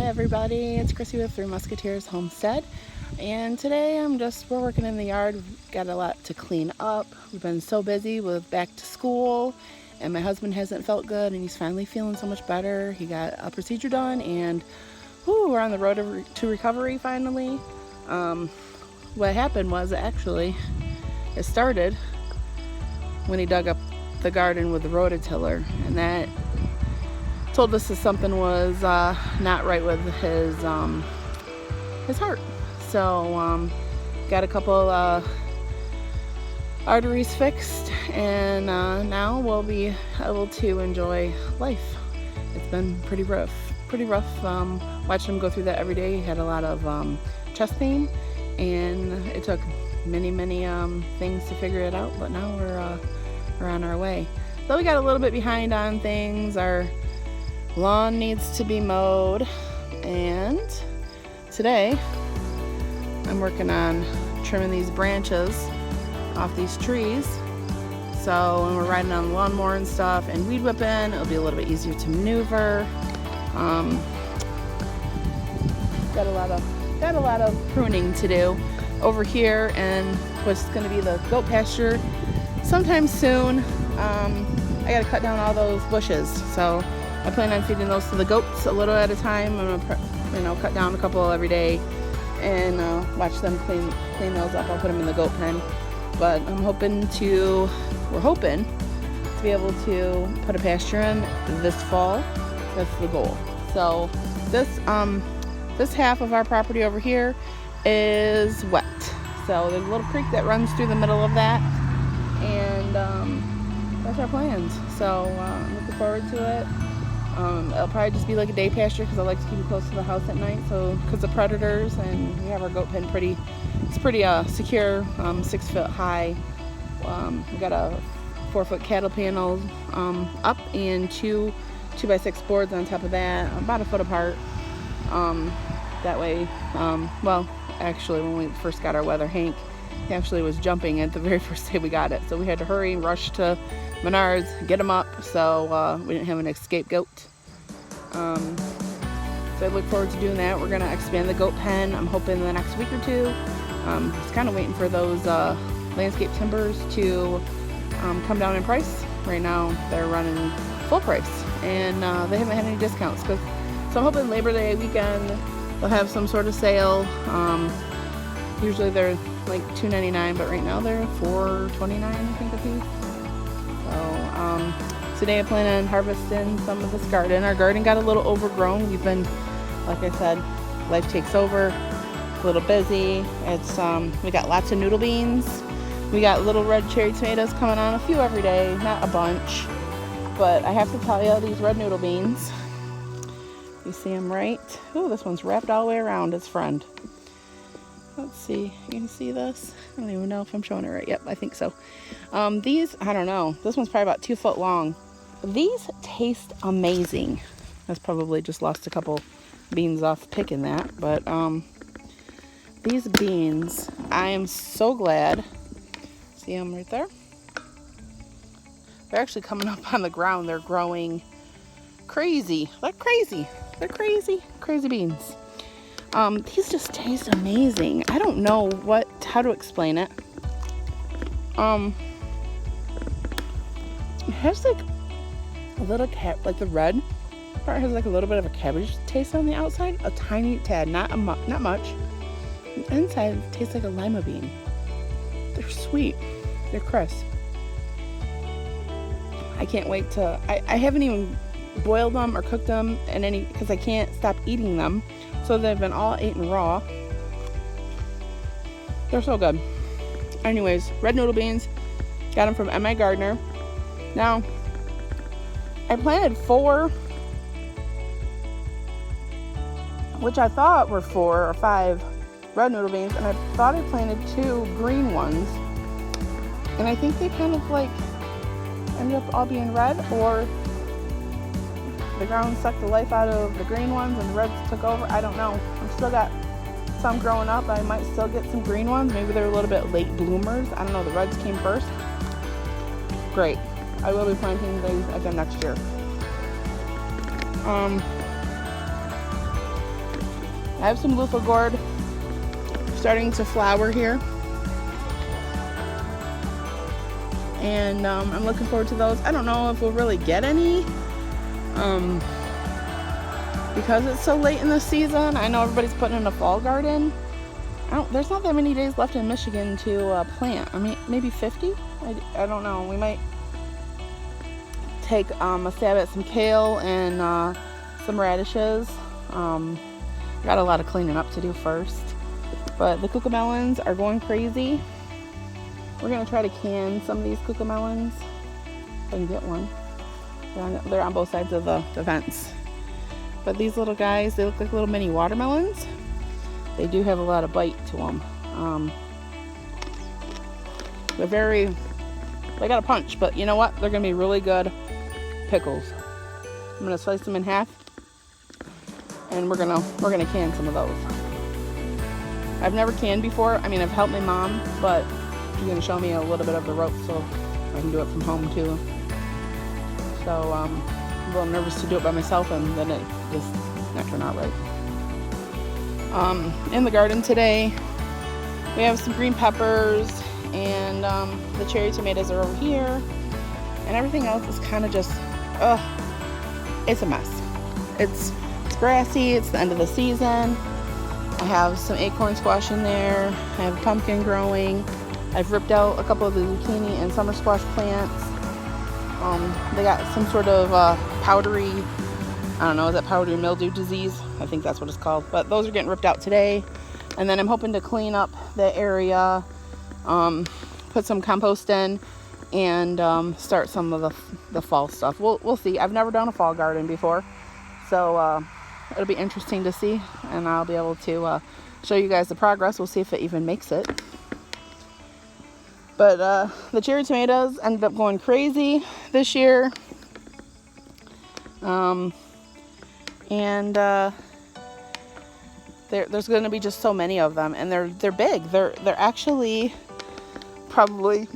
everybody, it's Chrissy with Musketeers Homestead, and today we're working in the yard. We've got a lot to clean up. We've been so busy with back to school, and my husband hasn't felt good, and he's finally feeling so much better. He got a procedure done, and we're on the road to recovery finally. What happened was it started when he dug up the garden with the rototiller, and that told us that something was not right with his heart. So got a couple arteries fixed, and now we'll be able to enjoy life. It's been pretty rough. Watching him go through that every day. He had a lot of chest pain, and it took many things to figure it out, but now we're on our way. So we got a little bit behind on things. Our lawn needs to be mowed, and today I'm working on trimming these branches off these trees. So when we're riding on the lawnmower and stuff and weed whipping, it'll be a little bit easier to maneuver. Got a lot of pruning to do over here, and what's going to be the goat pasture sometime soon. I got to cut down all those bushes, so I plan on feeding those to the goats a little at a time. I'm gonna cut down a couple every day and watch them clean those up. I'll put them in the goat pen, but we're hoping to be able to put a pasture in this fall. That's the goal. So this half of our property over here is wet. So there's a little creek that runs through the middle of that, and that's our plans. So I'm looking forward to it. It'll probably just be like a day pasture because I like to keep it close to the house at night. So because of predators, and we have our goat pen pretty secure, 6 foot high. We got a 4-foot cattle panel up, and 2x6 boards on top of that, about a foot apart. That way, actually when we first got our weather, Hank, he actually was jumping at the very first day we got it. So we had to hurry, rush to Menards, get him up, so we didn't have an escape goat. So I look forward to doing that. We're going to expand the goat pen, I'm hoping in the next week or two. Just kind of waiting for those landscape timbers to come down in price. Right now they're running full price, and they haven't had any discounts. So I'm hoping Labor Day weekend they'll have some sort of sale. Usually they're like $2.99, but right now they're $4.29, I think, a piece. So today I plan on harvesting some of this garden. Our garden got a little overgrown. We've been, like I said, life takes over. A little busy. It's we got lots of noodle beans. We got little red cherry tomatoes coming on, a few every day, not a bunch. But I have to tell you, these red noodle beans, you see them right? Oh, this one's wrapped all the way around its friend. Let's see, you can see this? I don't even know if I'm showing it right. Yep, I think so. These, I don't know. This one's probably about 2 foot long. These taste amazing. That's probably just lost a couple beans off picking that. But these beans, I am so glad. See them right there? They're actually coming up on the ground. They're growing crazy. They're crazy beans. These just taste amazing. I don't know how to explain it. It has like a little like the red part has like a little bit of a cabbage taste on the outside, a tiny tad, not much. The inside tastes like a lima bean. They're sweet. They're crisp. I can't wait to. I haven't even boiled them or cooked them because I can't stop eating them. So they've been all eaten raw. They're so good. Anyways, red noodle beans. Got them from M.I. Gardner. Now, I planted 4, which I thought were 4 or 5 red noodle beans, and I thought I planted 2 green ones. And I think they kind of like ended up all being red, or the ground sucked the life out of the green ones and the reds took over. I don't know. I've still got some growing up. I might still get some green ones. Maybe they're a little bit late bloomers. I don't know. The reds came first. Great. I will be planting these again next year. I have some loofah gourd starting to flower here. And I'm looking forward to those. I don't know if we'll really get any because it's so late in the season. I know everybody's putting in a fall garden. There's not that many days left in Michigan to plant. I mean, maybe 50? I don't know. We might take a stab at some kale and some radishes. Got a lot of cleaning up to do first. But the cucamelons are going crazy. We're going to try to can some of these cucamelons. If I can get one. They're on both sides of the fence. But these little guys, they look like little mini watermelons. They do have a lot of bite to them. They got a punch, but you know what? They're going to be really good pickles. I'm going to slice them in half. And we're gonna can some of those. I've never canned before. I mean, I've helped my mom, but she's gonna show me a little bit of the ropes so I can do it from home too. So I'm a little nervous to do it by myself, and then it just not turn out right. In the garden today, we have some green peppers, and the cherry tomatoes are over here, and everything else is kind of just, it's a mess. It's grassy. It's the end of the season. I have some acorn squash in there. I have pumpkin growing. I've ripped out a couple of the zucchini and summer squash plants. They got some sort of powdery, I don't know, is that powdery mildew disease? I think that's what it's called. But those are getting ripped out today. And then I'm hoping to clean up the area, put some compost in, and start some of the fall stuff. We'll see. I've never done a fall garden before. So it'll be interesting to see, and I'll be able to show you guys the progress. We'll see if it even makes it. But the cherry tomatoes ended up going crazy this year. There's going to be just so many of them, and they're big. They're actually probably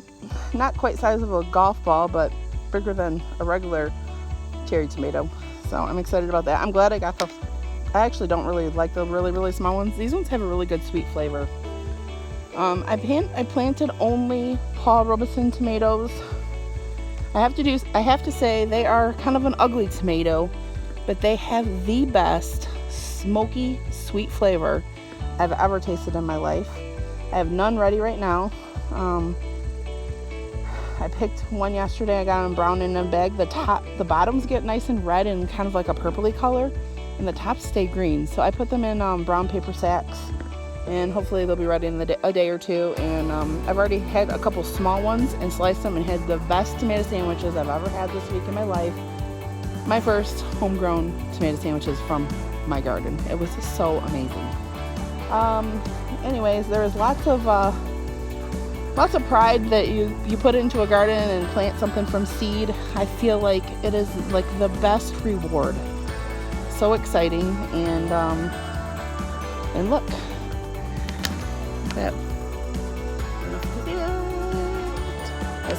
not quite size of a golf ball, but bigger than a regular cherry tomato. So I'm excited about that. I'm glad I got I actually don't really like the really, really small ones. These ones have a really good sweet flavor. I planted only Paul Robeson tomatoes. I have to say they are kind of an ugly tomato, but they have the best smoky, sweet flavor I've ever tasted in my life. I have none ready right now. I picked one yesterday. I got them brown in a bag. The bottoms get nice and red and kind of like a purpley color, and the tops stay green. So I put them in brown paper sacks, and hopefully they'll be ready in a day or two. And I've already had a couple small ones and sliced them and had the best tomato sandwiches I've ever had this week in my life. My first homegrown tomato sandwiches from my garden. It was so amazing. Anyways, there is lots of pride that you put into a garden and plant something from seed. I feel like it is like the best reward. So exciting, and look, that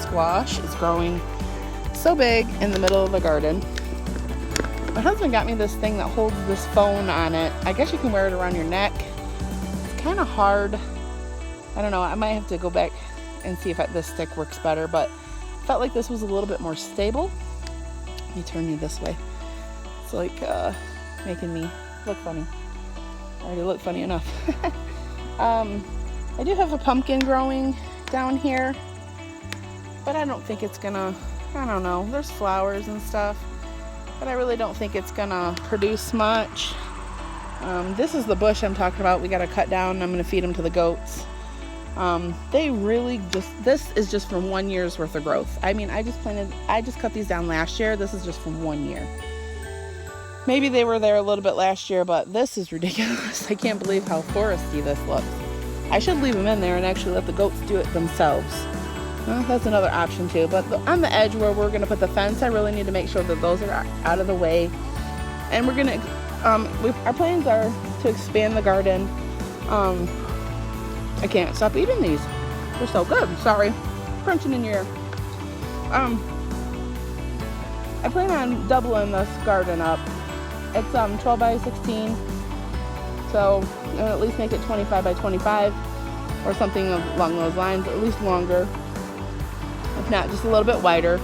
squash is growing so big in the middle of the garden. My husband got me this thing that holds this phone on it. I guess you can wear it around your neck. It's kind of hard. I don't know. I might have to go back and see if this stick works better, but I felt like this was a little bit more stable. Let me turn you this way. It's like making me look funny. I already look funny enough. I do have a pumpkin growing down here, but I don't think it's gonna, I don't know, there's flowers and stuff, but I really don't think it's gonna produce much. This is the bush I'm talking about. We got to cut down. I'm gonna feed them to the goats. They really this is just from 1 year's worth of growth. I mean, I just cut these down last year. This is just from 1 year. Maybe they were there a little bit last year, but this is ridiculous. I can't believe how foresty this looks. I should leave them in there and actually let the goats do it themselves. Well, that's another option too. But on the edge where we're going to put the fence, I really need to make sure that those are out of the way. And we're going to, our plans are to expand the garden. I can't stop eating these. They're so good. Sorry. Crunching in your ear. I plan on doubling this garden up. It's 12 by 16. So I'll at least make it 25 by 25 or something along those lines, at least longer, if not just a little bit wider.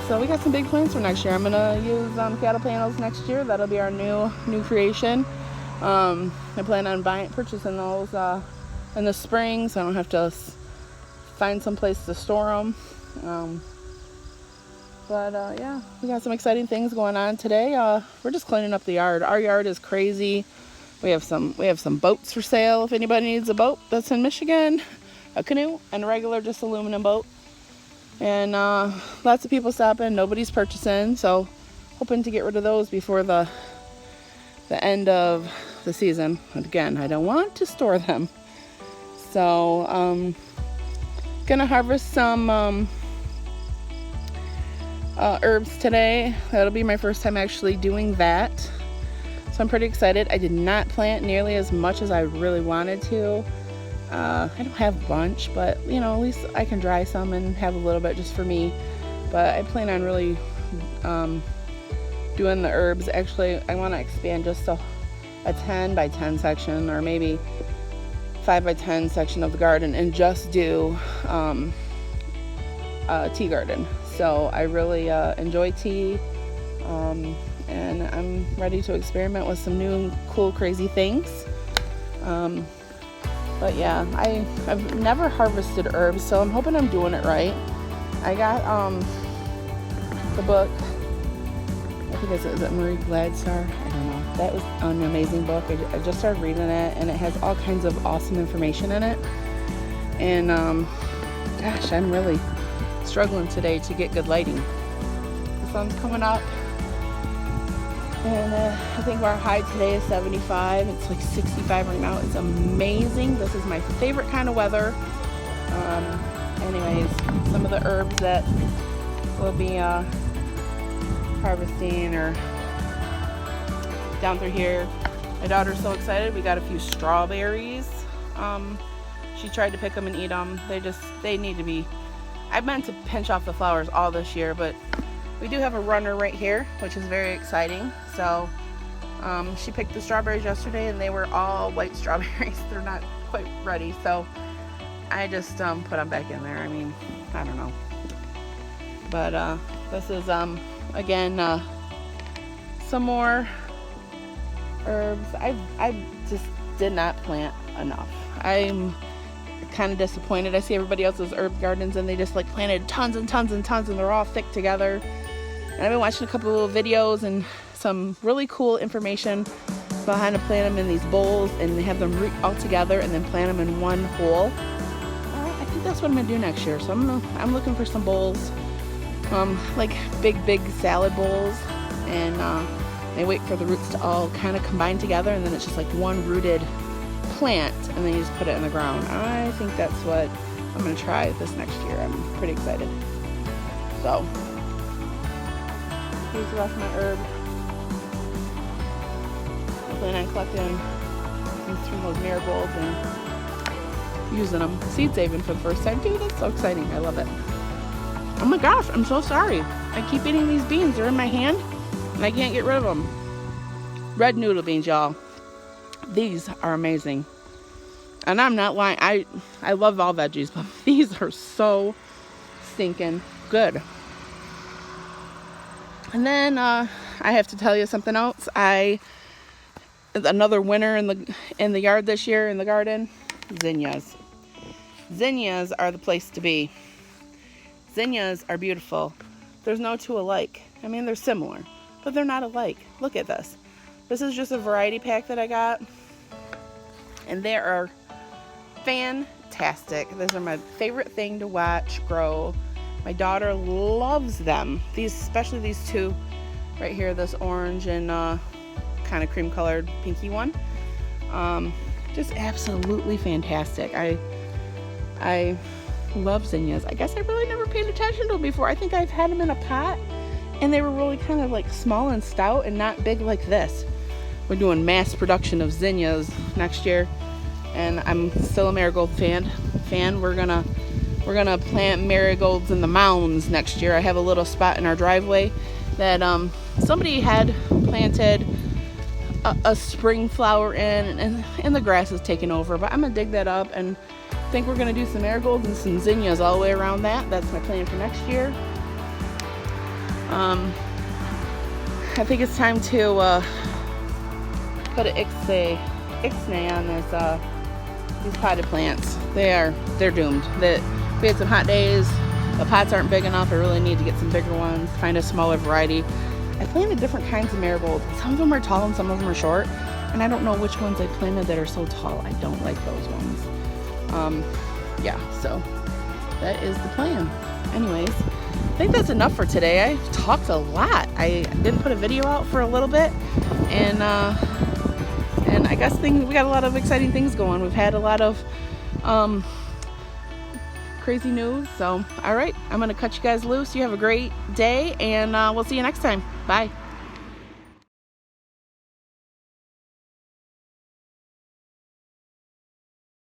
So we got some big plans for next year. I'm gonna use cattle panels next year. That'll be our new creation. I plan on purchasing those in the spring, so I don't have to find some place to store them. Yeah, we got some exciting things going on today. We're just cleaning up the yard. Our yard is crazy. We have some boats for sale if anybody needs a boat that's in Michigan, a canoe, and a regular just aluminum boat. And lots of people stopping. Nobody's purchasing, so hoping to get rid of those before the end of the season. And again, I don't want to store them. So gonna harvest some herbs today. That'll be my first time actually doing that. So I'm pretty excited. I did not plant nearly as much as I really wanted to. I don't have a bunch, but you know, at least I can dry some and have a little bit just for me. But I plan on really doing the herbs. Actually, I want to expand just a 10 by 10 section, or maybe 5 by 10 section of the garden, and just do a tea garden. So I really enjoy tea, and I'm ready to experiment with some new cool crazy things. But yeah, I've never harvested herbs, so I'm hoping I'm doing it right. I got the book, I think is it Marie Gladstar? I don't know. That was an amazing book. I just started reading it, and it has all kinds of awesome information in it. And gosh, I'm really struggling today to get good lighting. The sun's coming up, and I think our high today is 75. It's like 65 right now. It's amazing. This is my favorite kind of weather. Anyways, some of the herbs that we'll be harvesting or down through here. My daughter's so excited. We got a few strawberries. She tried to pick them and eat them. They need to be. I meant to pinch off the flowers all this year, but we do have a runner right here, which is very exciting. So she picked the strawberries yesterday, and they were all white strawberries. They're not quite ready, so I just put them back in there. I mean, I don't know. But this is again some more herbs. I just did not plant enough. I'm kind of disappointed. I see everybody else's herb gardens, and they just like planted tons and tons and tons, and they're all thick together. And I've been watching a couple of videos and some really cool information about how to plant them in these bowls and have them root all together and then plant them in one hole. I think that's what I'm gonna do next year. So I'm looking for some bowls, like big salad bowls, and they wait for the roots to all kind of combine together, and then it's just like one rooted plant, and then you just put it in the ground. I think that's what I'm gonna try this next year. I'm pretty excited. So here's the rest of my herb. I plan on collecting from those marigolds and using them, seed saving for the first time. Dude, that's so exciting. I love it. Oh my gosh, I'm so sorry. I keep eating these beans. They're in my hand, and I can't get rid of them. Red noodle beans, y'all. These are amazing. And I'm not lying. I love all veggies, but these are so stinking good. And then I have to tell you something else. Another winner in the yard this year, in the garden, zinnias. Zinnias are the place to be. Zinnias are beautiful. There's no two alike. I mean, they're similar, but they're not alike. Look at this. This is just a variety pack that I got, and they are fantastic. These are my favorite thing to watch grow. My daughter loves them. Especially these two right here, this orange and kind of cream colored pinky one. Just absolutely fantastic. I love zinnias. I guess I really never paid attention to them before. I think I've had them in a pot, and they were really kind of like small and stout and not big like this. We're doing mass production of zinnias next year, and I'm still a marigold fan. We're we're gonna plant marigolds in the mounds next year. I have a little spot in our driveway that somebody had planted a spring flower in, and the grass is taking over, but I'm gonna dig that up and think we're gonna do some marigolds and some zinnias all the way around that. That's my plan for next year. I think it's time to put an ixnay on these potted plants. They're doomed. We had some hot days. The pots aren't big enough. I really need to get some bigger ones, find a smaller variety. I planted different kinds of marigolds. Some of them are tall and some of them are short, and I don't know which ones I planted that are so tall. I don't like those ones. Yeah, so that is the plan. Anyways, I think that's enough for today. I talked a lot. I didn't put a video out for a little bit, and I guess we got a lot of exciting things going. We've had a lot of crazy news. So, all right, I'm gonna cut you guys loose. You have a great day, and we'll see you next time. Bye.